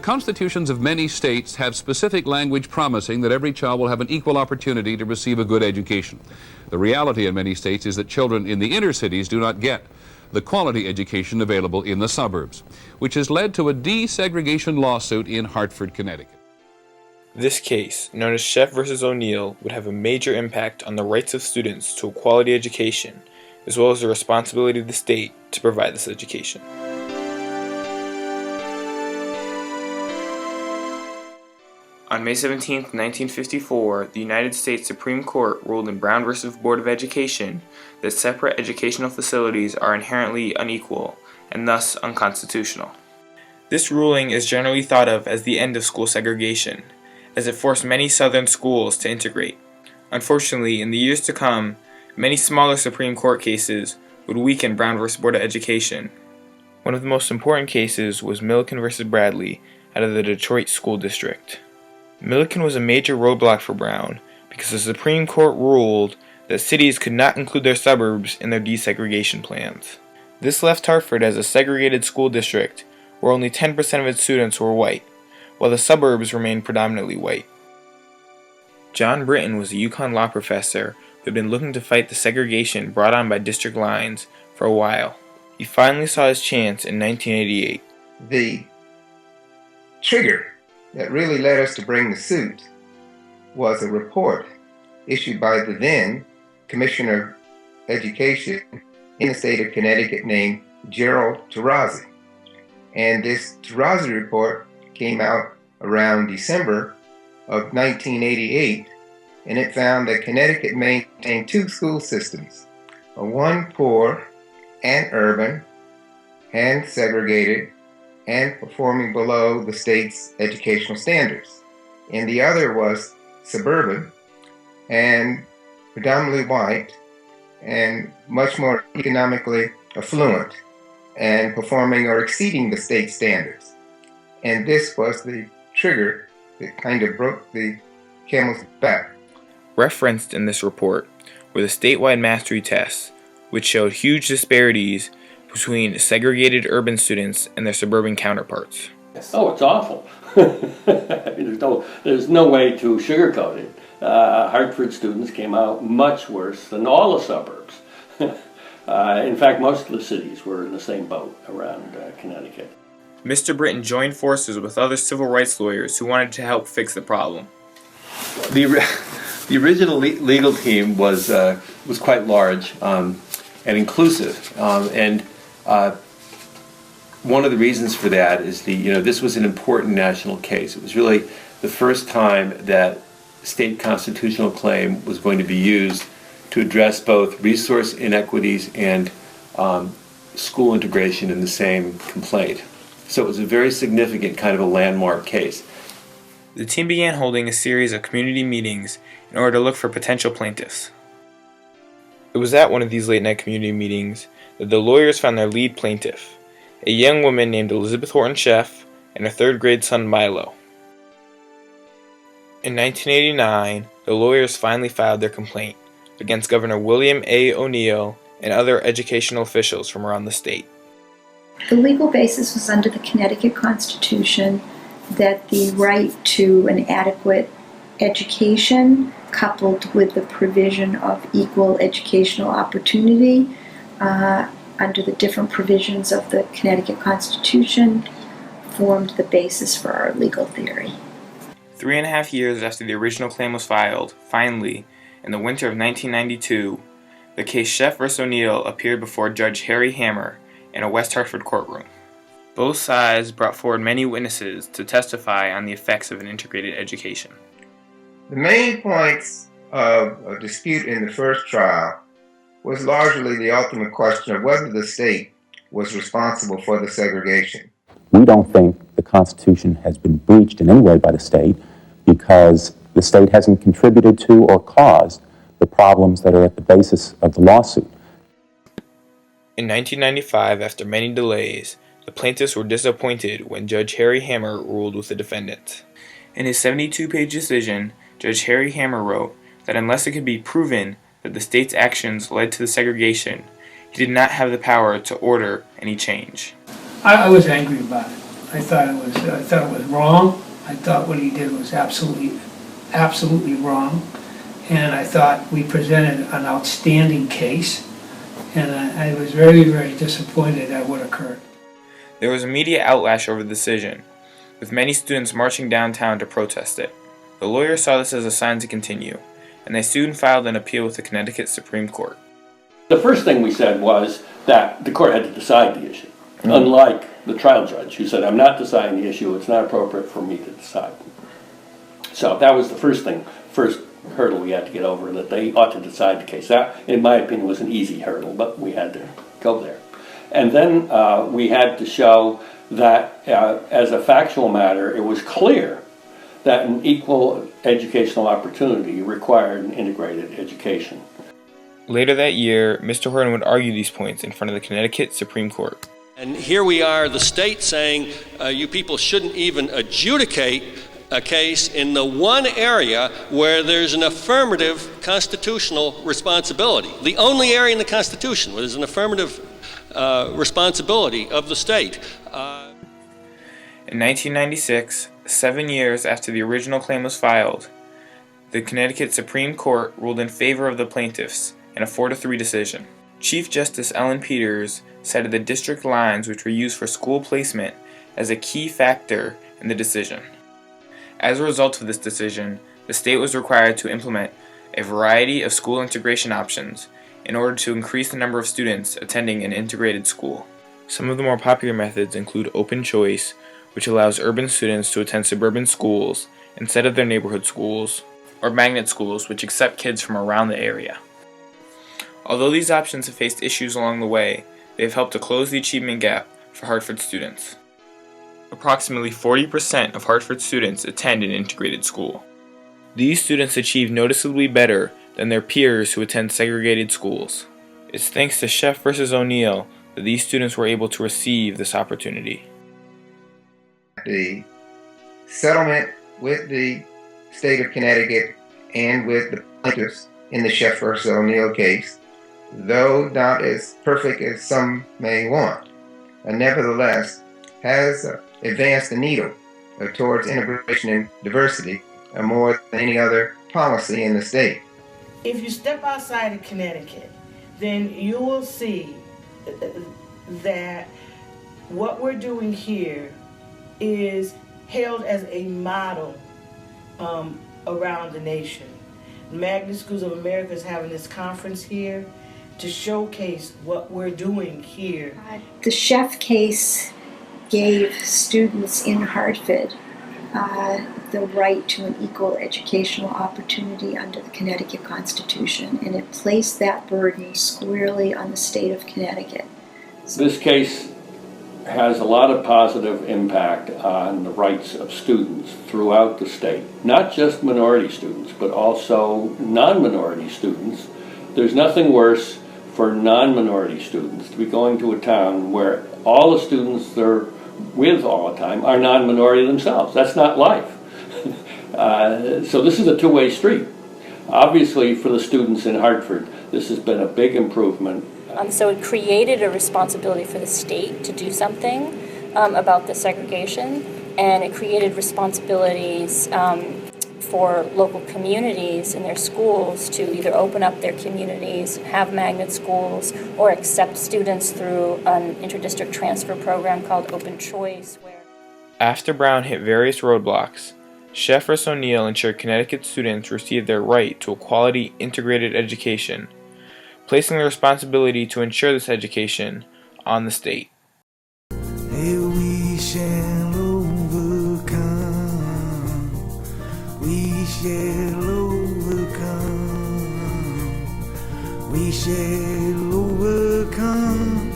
constitutions of many states have specific language promising that every child will have an equal opportunity to receive a good education. The reality in many states is that children in the inner cities do not get the quality education available in the suburbs, which has led to a desegregation lawsuit in Hartford, Connecticut. This case, known as Sheff versus O'Neal, would have a major impact on the rights of students to a quality education, as well as the responsibility of the state to provide this education. On May 17, 1954, the United States Supreme Court ruled in Brown v. Board of Education that separate educational facilities are inherently unequal and thus unconstitutional. This ruling is generally thought of as the end of school segregation, as it forced many Southern schools to integrate. Unfortunately, in the years to come, many smaller Supreme Court cases would weaken Brown v. Board of Education. One of the most important cases was Milliken v. Bradley out of the Detroit School District. Milliken was a major roadblock for Brown because the Supreme Court ruled that cities could not include their suburbs in their desegregation plans. This left Hartford as a segregated school district where only 10% of its students were white, while the suburbs remained predominantly white. John Britton was a UConn law professor who had been looking to fight the segregation brought on by district lines for a while. He finally saw his chance in 1988. The trigger that really led us to bring the suit was a report issued by the then Commissioner of Education in the state of Connecticut named Gerald Tarazi. And this Tarazi report came out around December of 1988, and it found that Connecticut maintained two school systems, one poor and urban and segregated and performing below the state's educational standards, and the other was suburban and predominantly white and much more economically affluent and performing or exceeding the state standards. And this was the trigger that kind of broke the camel's back. Referenced in this report were the statewide mastery tests, which showed huge disparities between segregated urban students and their suburban counterparts. Oh, it's awful. I mean, there's no way to sugarcoat it. Hartford students came out much worse than all the suburbs. In fact, most of the cities were in the same boat around Connecticut. Mr. Britton joined forces with other civil rights lawyers who wanted to help fix the problem. The original legal team was quite large and inclusive, and one of the reasons for that is this was an important national case. It was really the first time that state constitutional claim was going to be used to address both resource inequities and school integration in the same complaint. So it was a very significant kind of a landmark case. The team began holding a series of community meetings in order to look for potential plaintiffs. It was at one of these late-night community meetings that the lawyers found their lead plaintiff, a young woman named Elizabeth Horton Sheff and her third-grade son Milo. In 1989, the lawyers finally filed their complaint against Governor William A. O'Neal and other educational officials from around the state. The legal basis was under the Connecticut Constitution that the right to an adequate education, coupled with the provision of equal educational opportunity under the different provisions of the Connecticut Constitution, formed the basis for our legal theory. 3.5 years after the original claim was filed, finally, in the winter of 1992, the case Sheff v. O'Neal appeared before Judge Harry Hammer in a West Hartford courtroom. Both sides brought forward many witnesses to testify on the effects of an integrated education. The main points of a dispute in the first trial was largely the ultimate question of whether the state was responsible for the segregation. We don't think the Constitution has been breached in any way by the state because the state hasn't contributed to or caused the problems that are at the basis of the lawsuit. In 1995, after many delays, the plaintiffs were disappointed when Judge Harry Hammer ruled with the defendants. In his 72-page decision, Judge Harry Hammer wrote that unless it could be proven that the state's actions led to the segregation, he did not have the power to order any change. I was angry about it. I thought it was wrong. I thought what he did was absolutely wrong. And I thought we presented an outstanding case. And I was very, very disappointed at what occurred. There was immediate outlash over the decision, with many students marching downtown to protest it. The lawyers saw this as a sign to continue, and they soon filed an appeal with the Connecticut Supreme Court. The first thing we said was that the court had to decide the issue, unlike the trial judge who said, I'm not deciding the issue, it's not appropriate for me to decide. So that was the first hurdle we had to get over, that they ought to decide the case. That, in my opinion, was an easy hurdle, but we had to go there. And then we had to show that as a factual matter, it was clear that an equal educational opportunity required an integrated education. Later that year, Mr. Horton would argue these points in front of the Connecticut Supreme Court. And here we are, the state saying you people shouldn't even adjudicate a case in the one area where there's an affirmative constitutional responsibility. The only area in the Constitution where there's an affirmative responsibility of the state. In 1996, 7 years after the original claim was filed, the Connecticut Supreme Court ruled in favor of the plaintiffs in a 4-3 decision. Chief Justice Ellen Peters cited the district lines which were used for school placement as a key factor in the decision. As a result of this decision, the state was required to implement a variety of school integration options in order to increase the number of students attending an integrated school. Some of the more popular methods include open choice, which allows urban students to attend suburban schools instead of their neighborhood schools, or magnet schools, which accept kids from around the area. Although these options have faced issues along the way, they have helped to close the achievement gap for Hartford students. Approximately 40% of Hartford students attend an integrated school. These students achieve noticeably better than their peers who attend segregated schools. It's thanks to Sheff versus O'Neill that these students were able to receive this opportunity. The settlement with the state of Connecticut and with the plaintiffs in the Sheff versus O'Neill case, though not as perfect as some may want, nevertheless has advanced the needle towards integration and diversity more than any other policy in the state. If you step outside of Connecticut, then you will see that what we're doing here is held as a model around the nation. Magnet Schools of America is having this conference here to showcase what we're doing here. The Sheff case gave students in Hartford the right to an equal educational opportunity under the Connecticut Constitution, and it placed that burden squarely on the state of Connecticut. This case has a lot of positive impact on the rights of students throughout the state, not just minority students, but also non-minority students. There's nothing worse for non-minority students to be going to a town where all the students they're with all the time are non-minority themselves. That's not life. So this is a two-way street. Obviously, for the students in Hartford, this has been a big improvement. So it created a responsibility for the state to do something about the segregation, and it created responsibilities for local communities in their schools to either open up their communities, have magnet schools, or accept students through an interdistrict transfer program called Open Choice. After Brown hit various roadblocks, Sheff versus O'Neill ensured Connecticut students received their right to a quality integrated education, placing the responsibility to ensure this education on the state. Hey, we shall overcome. We shall overcome. We shall overcome.